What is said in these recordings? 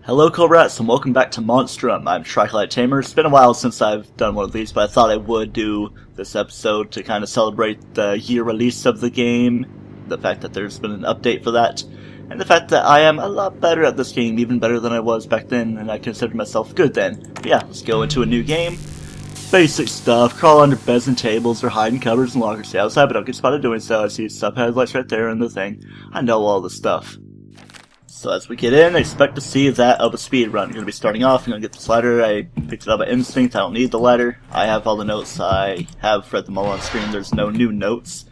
Hello Cobrats and welcome back to Monstrum. I'm TryclydeTamer. It's been a while since I've done one of these, but I thought I would do this episode to kind of celebrate the year release of the game, the fact that there's been an update for that, and the fact that I am a lot better at this game, even better than I was back then, and I consider myself good then. But yeah, let's go into a new game. Basic stuff, crawl under beds and tables, or hide in cupboards and lockers. Stay outside, but don't get spotted doing so. I see sub headlights right there and the thing. I know all the stuff. So as we get in, I expect to see that of a speed run. I'm going to be starting off, I'm going to get this ladder. I picked it up by instinct, I don't need the ladder. I have all the notes, I have read them all on screen, there's no new notes.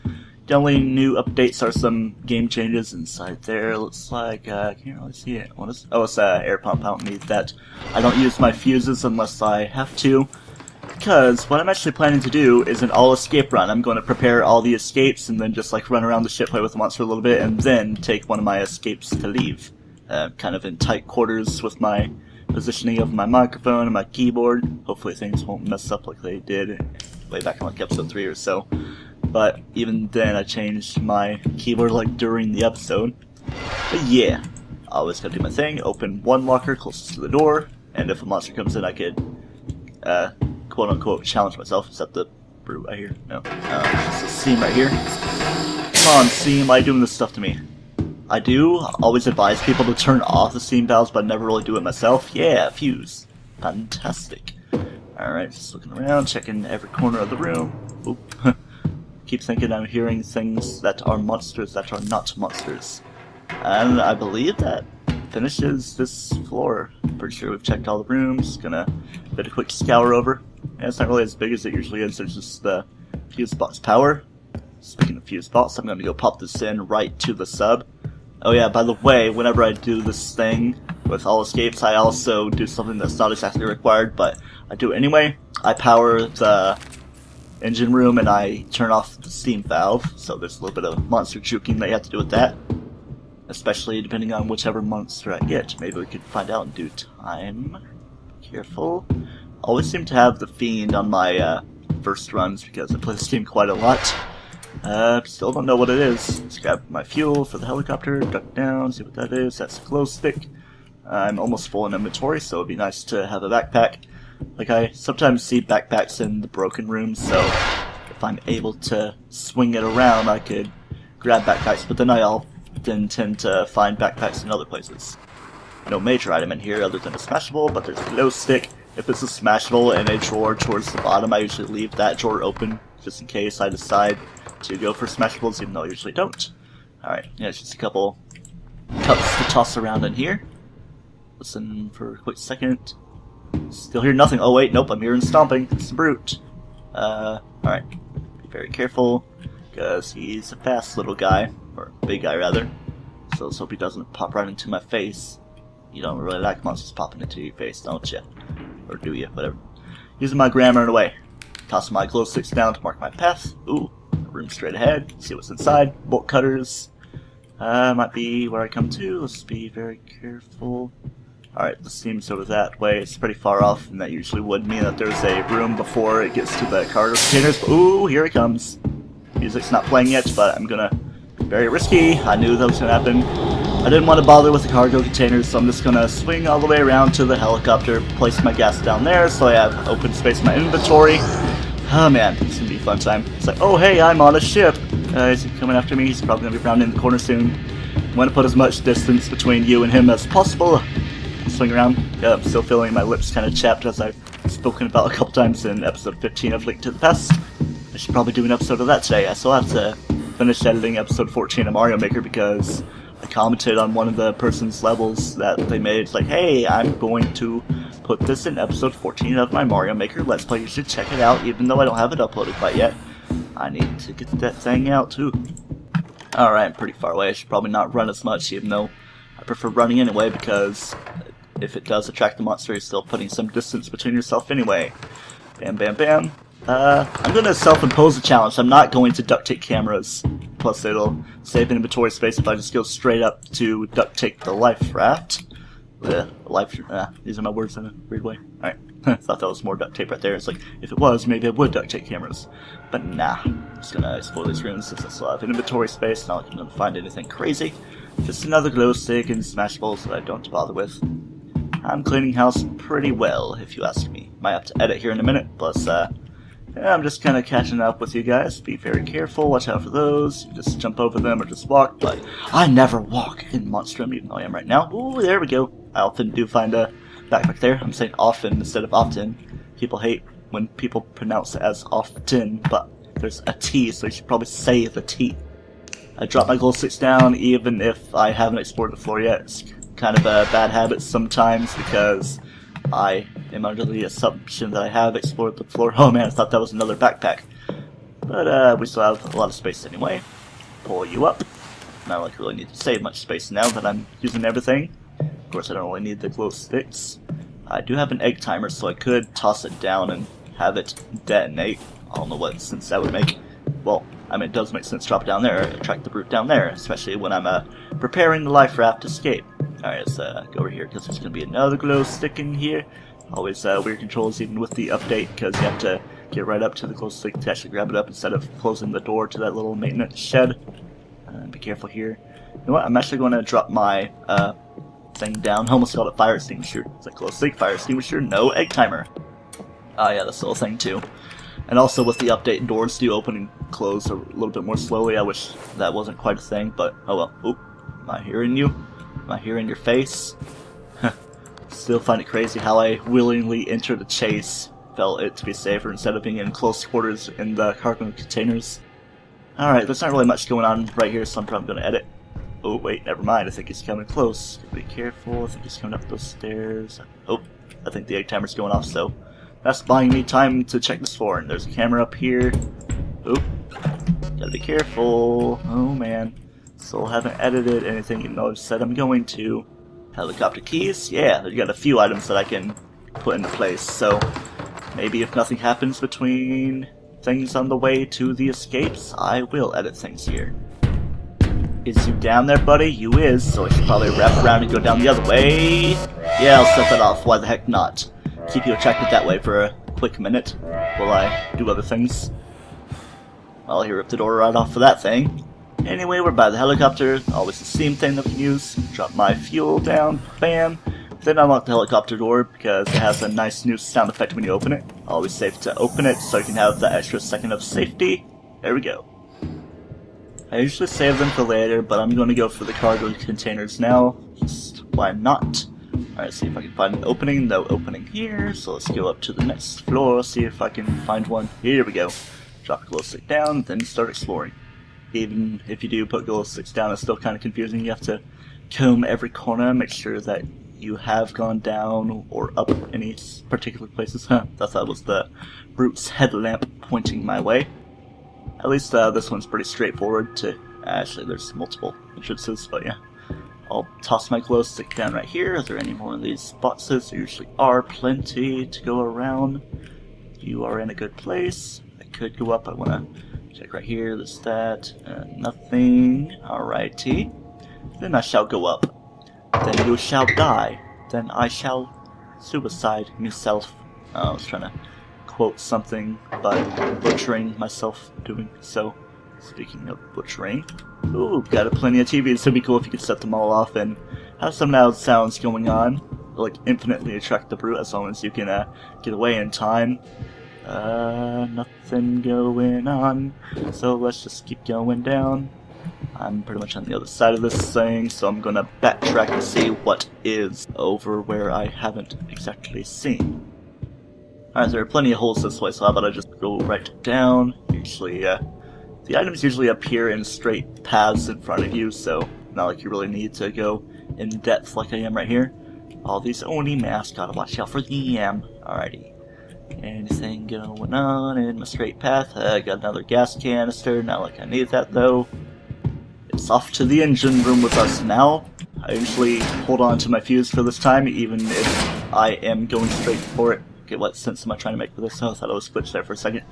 The only new updates are some game changes inside there. Looks like, I can't really see it. What is? Oh, it's air pump, I don't need that. I don't use my fuses unless I have to. Because what I'm actually planning to do is an all-escape run. I'm going to prepare all the escapes and then just like run around the ship, play with the monster a little bit, and then take one of my escapes to leave. Kind of in tight quarters with my positioning of my microphone and my keyboard. Hopefully things won't mess up like they did way back in like episode 3 or so. But even then I changed my keyboard like during the episode. But yeah, I always gotta do my thing. Open one locker closest to the door, and if a monster comes in I could quote unquote challenge myself. Is that the brute right here? No. It's a seam right here. Come on, seam, why are you doing this stuff to me? I do always advise people to turn off the steam valves, but I never really do it myself. Yeah, fuse. Fantastic. Alright, just looking around, checking every corner of the room. Oop. Keep thinking I'm hearing things that are monsters that are not monsters. And I believe that finishes this floor. Pretty sure we've checked all the rooms. Gonna get a quick scour over. And it's not really as big as it usually is, there's just the fuse box power. Speaking of fuse box, I'm gonna go pop this in right to the sub. Oh yeah, by the way, whenever I do this thing with all escapes, I also do something that's not exactly required, but I do it anyway. I power the engine room and I turn off the steam valve, so there's a little bit of monster juking that you have to do with that. Especially depending on whichever monster I get. Maybe we could find out in due time. Careful. Always seem to have the Fiend on my first runs because I play this game quite a lot. Still don't know what it is. Let's grab my fuel for the helicopter, duck down, see what that is. That's a glow stick. I'm almost full in inventory, so it'd be nice to have a backpack. Like, I sometimes see backpacks in the broken rooms, so if I'm able to swing it around, I could grab backpacks, but then I often tend to find backpacks in other places. No major item in here other than a smashable, but there's a glow stick. If it's a smashable in a drawer towards the bottom, I usually leave that drawer open, just in case I decide to go for smashables, even though I usually don't. Alright, yeah, it's just a couple cups to toss around in here. Listen for a quick second. Still hear nothing. Oh wait, nope, I'm hearing stomping. It's the brute. Alright. Be very careful, because he's a fast little guy, or big guy rather. So let's hope he doesn't pop right into my face. You don't really like monsters popping into your face, don't you? Or do you? Whatever. Using my grammar in a way. Tossing my glow sticks down to mark my path. Ooh. Room straight ahead, see what's inside. Bolt cutters. Might be where I come to. Let's be very careful. Alright, the steam's over that way. It's pretty far off, and that usually would mean that there's a room before it gets to the cargo containers. Ooh, here it comes. Music's not playing yet, but I'm gonna be very risky. I knew that was gonna happen. I didn't want to bother with the cargo containers, so I'm just gonna swing all the way around to the helicopter, place my gas down there so I have open space in my inventory. Oh man, it's gonna be a fun time. It's like, oh hey, I'm on a ship. Is he coming after me? He's probably gonna be rounding the corner soon. I'm gonna put as much distance between you and him as possible. Swing around. Yeah, I'm still feeling my lips kind of chapped, as I've spoken about a couple times in episode 15 of Link to the Past. I should probably do an episode of that today. I still have to finish editing episode 14 of Mario Maker because I commented on one of the person's levels that they made. It's like, hey, I'm going to put this in episode 14 of my Mario Maker Let's Play. You should check it out, even though I don't have it uploaded quite yet. I need to get that thing out too. Alright, I'm pretty far away. I should probably not run as much, even though I prefer running anyway, because if it does attract the monster, you're still putting some distance between yourself anyway. Bam, bam, bam. I'm going to self-impose a challenge. I'm not going to duct tape cameras. Plus, it'll save inventory space if I just go straight up to duct tape the life raft. These are my words in a weird way. Alright, I thought that was more duct tape right there. It's like, if it was, maybe I would duct tape cameras. But nah, I'm just gonna explore these rooms since I still have inventory space. Not like I'm gonna find anything crazy. Just another glow stick and smashables that I don't bother with. I'm cleaning house pretty well, if you ask me. Might have to edit here in a minute, plus, yeah, I'm just kind of catching up with you guys. Be very careful, watch out for those. You just jump over them or just walk, but I never walk in Monstrum, even though I am right now. Ooh, there we go. I often do find a backpack there. I'm saying often instead of often. People hate when people pronounce it as often, but there's a T, so you should probably say the T. I drop my glow sticks down even if I haven't explored the floor yet. It's kind of a bad habit sometimes because I am under the assumption that I have explored the floor. Oh man, I thought that was another backpack. But we still have a lot of space anyway. Pull you up. Not like I really need to save much space now that I'm using everything. Of course I don't really need the glow sticks. I do have an egg timer, so I could toss it down and have it detonate. I don't know what sense that would make. Well, I mean, it does make sense to drop it down there, attract the brute down there, especially when I'm preparing the life raft escape. Alright, let's go over here, because there's going to be another glow stick in here. Always weird controls even with the update, because you have to get right up to the glow stick to actually grab it up instead of closing the door to that little maintenance shed. Be careful here. You know what, I'm actually going to drop my thing down. Almost called it fire extinguisher. It's like glow stick, fire extinguisher, no egg timer. Oh yeah, that's the little thing too. And also with the update, doors do open and close a little bit more slowly. I wish that wasn't quite a thing, but oh well. Oop, am I hearing you? Am I hearing your face? Still find it crazy how I willingly entered the chase. Felt it to be safer instead of being in close quarters in the cargo containers. Alright, there's not really much going on right here, so I'm probably going to edit. Oh wait, never mind, I think he's coming close. Be careful, I think he's coming up those stairs. Oh, I think the egg timer's going off, so that's buying me time to check this floor. And there's a camera up here. Oop, gotta be careful. Oh man, still haven't edited anything even though I said I'm going to. Helicopter keys, yeah, there's got a few items that I can put into place, so maybe if nothing happens between things on the way to the escapes, I will edit things here. Is you down there, buddy? You is, so I should probably wrap around and go down the other way. Yeah, I'll set that off, why the heck not? Keep you attracted that way for a quick minute while I do other things. I'll here rip the door right off of that thing. Anyway, we're by the helicopter, always the same thing that we can use. Drop my fuel down, bam. Then unlock the helicopter door because it has a nice new sound effect when you open it. Always safe to open it so you can have that extra second of safety. There we go. I usually save them for later, but I'm going to go for the cargo containers now. Just why not? Alright, see if I can find an opening. No opening here, so let's go up to the next floor, see if I can find one. Here we go. Drop a glow stick down, then start exploring. Even if you do put glow sticks down, it's still kind of confusing. You have to comb every corner, make sure that you have gone down or up any particular places. I thought that was the brute's headlamp pointing my way. At least this one's pretty straightforward to... Actually, there's multiple entrances, but yeah. I'll toss my glow stick down right here. Are there any more of these boxes? There usually are plenty to go around. You are in a good place. I could go up. I want to check right here. There's that. Nothing. Alrighty. Then I shall go up. Then you shall die. Then I shall suicide myself. I was trying to quote something by butchering myself doing so. Speaking of butchering, ooh, got plenty of TVs. It'd be cool if you could set them all off and have some loud sounds going on, like infinitely attract the brute as long as you can get away in time. Nothing going on, so let's just keep going down. I'm pretty much on the other side of this thing, so I'm gonna backtrack and see what is over where I haven't exactly seen. Alright, there are plenty of holes this way, so how about I just go right down. Usually, the items usually appear in straight paths in front of you, so not like you really need to go in depth like I am right here. All these Oni masks, gotta watch out for them. Alrighty. Anything going on in my straight path? I got another gas canister, not like I need that though. It's off to the engine room with us now. I usually hold on to my fuse for this time, even if I am going straight for it. Okay, what sense am I trying to make for this? Oh, I thought I was glitched there for a second.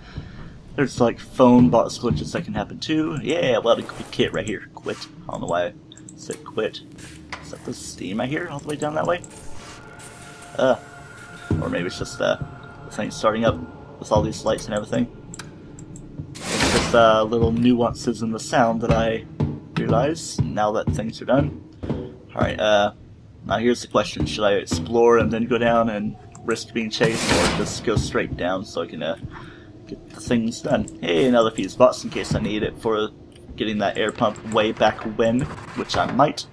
There's like phone box glitches that can happen too. Yeah, well, the quick kit right here. Quit. I don't know why I said quit. Is that the steam I hear all the way down that way? Or maybe it's just the thing starting up with all these lights and everything. It's just little nuances in the sound that I realize now that things are done. Alright, Now here's the question, should I explore and then go down and risk being chased, or just go straight down so I can get the things done? Hey, another fuse box in case I need it for getting that air pump way back when, which I might.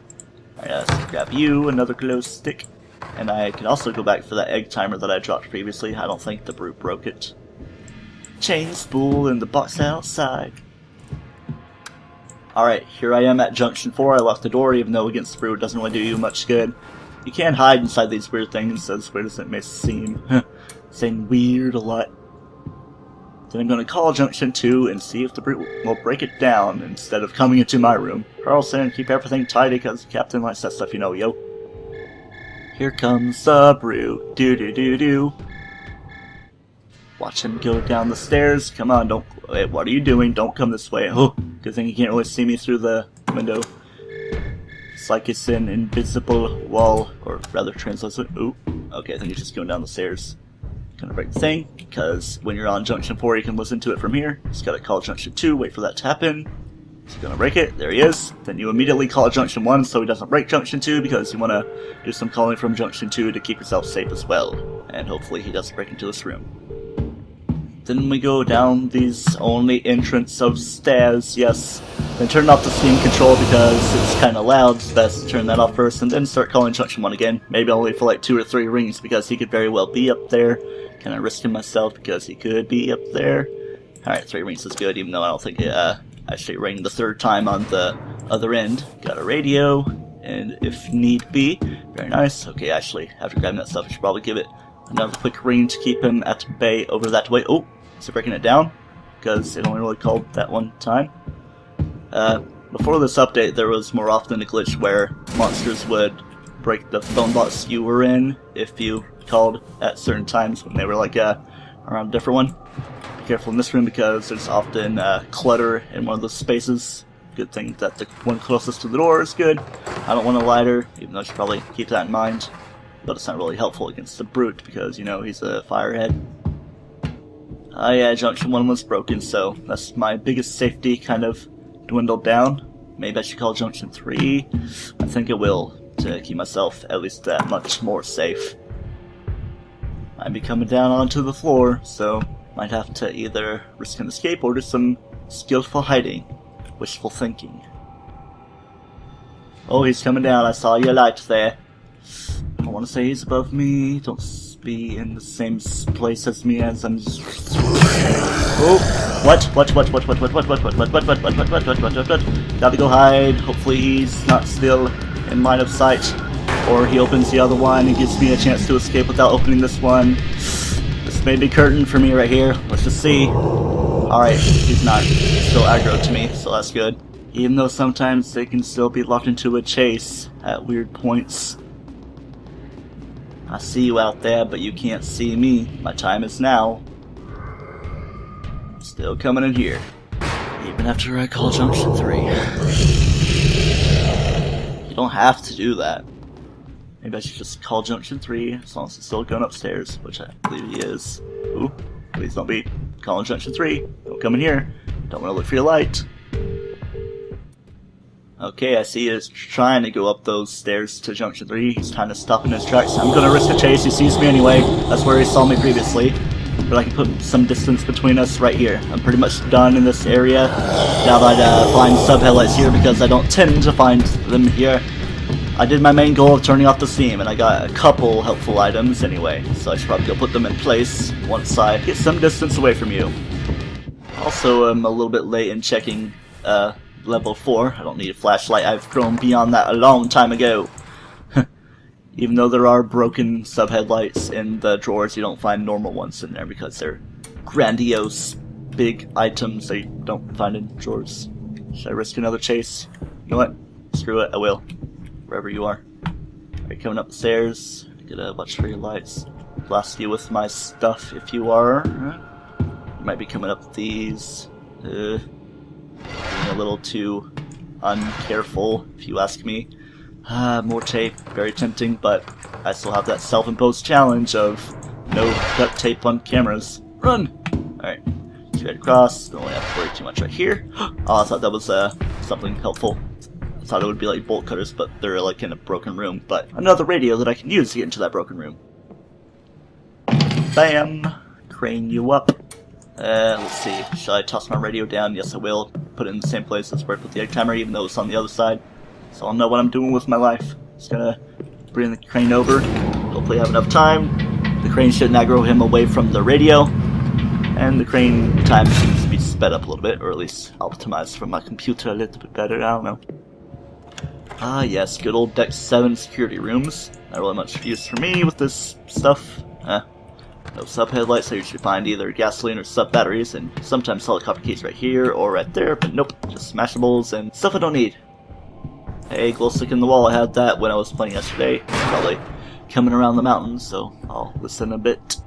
Alright, let's grab you, another glow stick. And I can also go back for that egg timer that I dropped previously. I don't think the brute broke it. Chain spool in the box outside. Alright, here I am at Junction 4. I locked the door, even though against the brute it doesn't really do you much good. You can hide inside these weird things, as weird as it may seem. Saying weird a lot. Then I'm going to call Junction 2 and see if the brute will break it down instead of coming into my room. Carlson, keep everything tidy because the captain likes that stuff, you know, yo. Here comes the brute. Do-do-do-do. Watch him go down the stairs. Come on, don't... Wait, what are you doing? Don't come this way. Oh, good thing you can't really see me through the window. It's like it's an invisible wall, or rather translucent. Ooh, okay, I think he's just going down the stairs. Gonna break the thing, because when you're on Junction 4 you can listen to it from here. Just gotta call Junction 2, wait for that to happen. He's gonna break it, there he is. Then you immediately call Junction 1 so he doesn't break Junction 2, because you wanna do some calling from Junction 2 to keep yourself safe as well. And hopefully he doesn't break into this room. Then we go down these only entrance of stairs, yes. Then turn off the steam control because it's kinda loud, it's best to turn that off first, and then start calling Junction 1 again. Maybe only for like 2 or 3 rings because he could very well be up there. Kinda risking myself because he could be up there. Alright, 3 rings is good, even though I don't think it actually rang the 3rd time on the other end. Got a radio, and if need be, very nice. Okay, actually, after grabbing that stuff, I should probably give it another quick ring to keep him at bay over that way. Oh, is it breaking it down? Because it only really called that one time. Before this update, there was more often a glitch where monsters would break the phone box you were in if you called at certain times when they were like around a different one. Be careful in this room because there's often clutter in one of those spaces. Good thing that the one closest to the door is good. I don't want a lighter, even though I should probably keep that in mind. But it's not really helpful against the brute because, you know, he's a firehead. Oh yeah, Junction 1 was broken, so that's my biggest safety kind of dwindled down. Maybe I should call Junction 3. I think it will, to keep myself at least that much more safe. I'd be coming down onto the floor, so might have to either risk an escape or do some skillful hiding. Wishful thinking. Oh, he's coming down. I saw your light there. I want to say he's above me. Don't be in the same place as me as I'm just... Oh! What? Gotta go hide. Hopefully he's not still in line of sight. Or he opens the other one and gives me a chance to escape without opening this one. This may be curtain for me right here. Let's just see. Alright, he's not. He's still aggro to me, so that's good. Even though sometimes they can still be locked into a chase at weird points. I see you out there, but you can't see me. My time is now. Still coming in here. Even after I call Junction 3. You don't have to do that. Maybe I should just call Junction 3, as long as he's still going upstairs, which I believe he is. Ooh, please don't be calling Junction 3. Don't come in here. Don't want to look for your light. Okay, I see he's trying to go up those stairs to Junction 3. He's kind of stopping his tracks. I'm gonna risk a chase. He sees me anyway. That's where he saw me previously. But I can put some distance between us right here. I'm pretty much done in this area. Doubt I'd find sub-headlights here because I don't tend to find them here. I did my main goal of turning off the steam, and I got a couple helpful items anyway. So I should probably go put them in place once I get some distance away from you. Also, I'm a little bit late in checking level 4. I don't need a flashlight. I've grown beyond that a long time ago. Even though there are broken sub-headlights in the drawers, you don't find normal ones in there because they're grandiose, big items that you don't find in drawers. Should I risk another chase? You know what? Screw it, I will. Wherever you are. Alright, coming up the stairs. Gotta watch for your lights. Blast you with my stuff if you are. You might be coming up these. Being a little too uncareful, if you ask me. More tape, very tempting, but I still have that self-imposed challenge of no duct tape on cameras. Run! Alright, straight across, don't really have to worry too much right here. Oh, I thought that was something helpful. I thought it would be like bolt cutters, but they're like in a broken room. But another radio that I can use to get into that broken room. Bam! Crane you up. Let's see. Shall I toss my radio down? Yes, I will. Put it in the same place as where I put the egg timer, even though it's on the other side. So I'll know what I'm doing with my life. Just gonna bring the crane over. Hopefully have enough time. The crane should aggro him away from the radio. And the crane time seems to be sped up a little bit, or at least optimized for my computer a little bit better. I don't know. Ah, yes, good old Deck 7 security rooms. Not really much use for me with this stuff. No sub headlights. I usually find either gasoline or sub batteries, and sometimes helicopter keys right here or right there, but nope, just smashables and stuff I don't need. Hey, glow stick in the wall. I had that when I was playing yesterday. Probably coming around the mountains, so I'll listen a bit.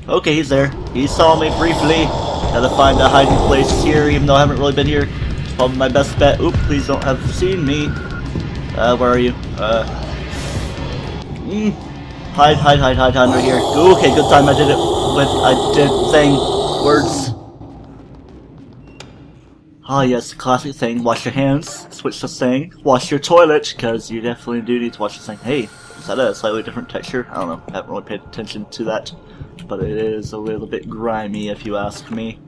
Okay, he's there. He saw me briefly. Had to find a hiding place here, even though I haven't really been here. It's probably my best bet. Oop, please don't have seen me. Where are you? Hide under here. Okay, good time I did it with I did thing. Words. Ah, yes, classic thing. Wash your hands. Switch to saying. Wash your toilet, because you definitely do need to wash your thing. Hey, is that a slightly different texture? I don't know. I haven't really paid attention to that. But it is a little bit grimy, if you ask me.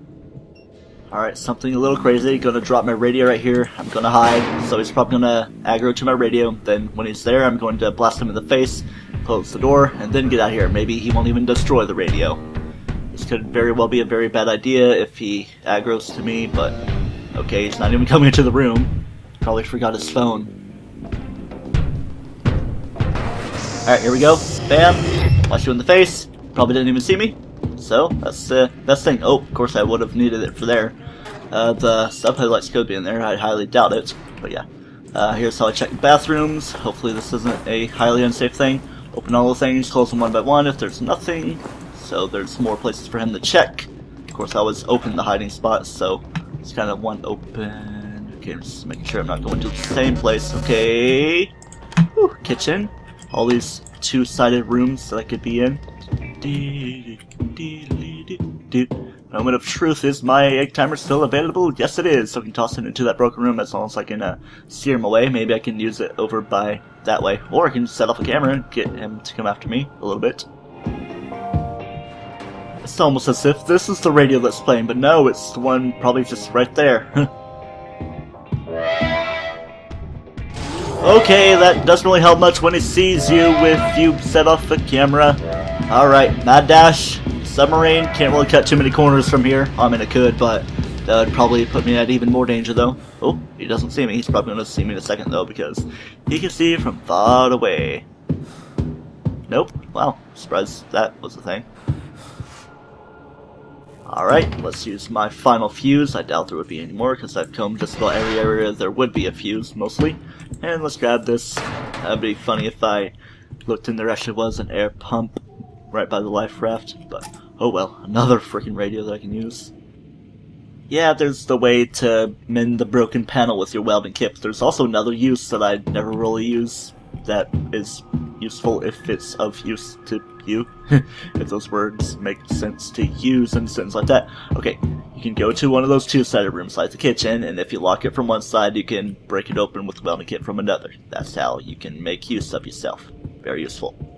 Alright, something a little crazy. Gonna drop my radio right here. I'm gonna hide. So he's probably gonna aggro to my radio. Then when he's there, I'm going to blast him in the face, close the door, and then get out here. Maybe he won't even destroy the radio. This could very well be a very bad idea if he aggros to me, but okay, he's not even coming into the room. Probably forgot his phone. Alright, here we go. Bam! Blast you in the face. Probably didn't even see me. So, that's the best thing. Oh, of course I would have needed it for there. The sub headlights could be in there. I highly doubt it. But yeah. Here's how I check the bathrooms. Hopefully this isn't a highly unsafe thing. Open all the things, close them one by one if there's nothing. So there's more places for him to check. Of course I always open the hiding spots, so it's kind of one open. Okay, I'm just making sure I'm not going to the same place. Okay. Whew, kitchen. All these two-sided rooms that I could be in. Moment of truth. Is my egg timer still available? Yes, it is. So I can toss it into that broken room as long as I can steer him away. Maybe I can use it over by that way. Or I can set off a camera and get him to come after me a little bit. It's almost as if this is the radio that's playing, but no, it's the one probably just right there. Okay, that doesn't really help much when he sees you if you set off the camera. Alright, Mad Dash, submarine, can't really cut too many corners from here. I mean, it could, but that would probably put me at even more danger, though. Oh, he doesn't see me. He's probably going to see me in a second, though, because he can see from far away. Nope. Wow, surprised that was a thing. Alright, let's use my final fuse. I doubt there would be any more, because I've combed just about every area there would be a fuse, mostly. And let's grab this. That'd be funny if I looked and there actually was an air pump right by the life raft, but oh well, another freaking radio that I can use. Yeah, there's the way to mend the broken panel with your welding kit. There's also another use that I never really use that is useful if it's of use to you. If those words make sense to use in a sentence like that. Okay, you can go to one of those two-sided rooms like the kitchen, and if you lock it from one side, you can break it open with the welding kit from another. That's how you can make use of yourself. Very useful.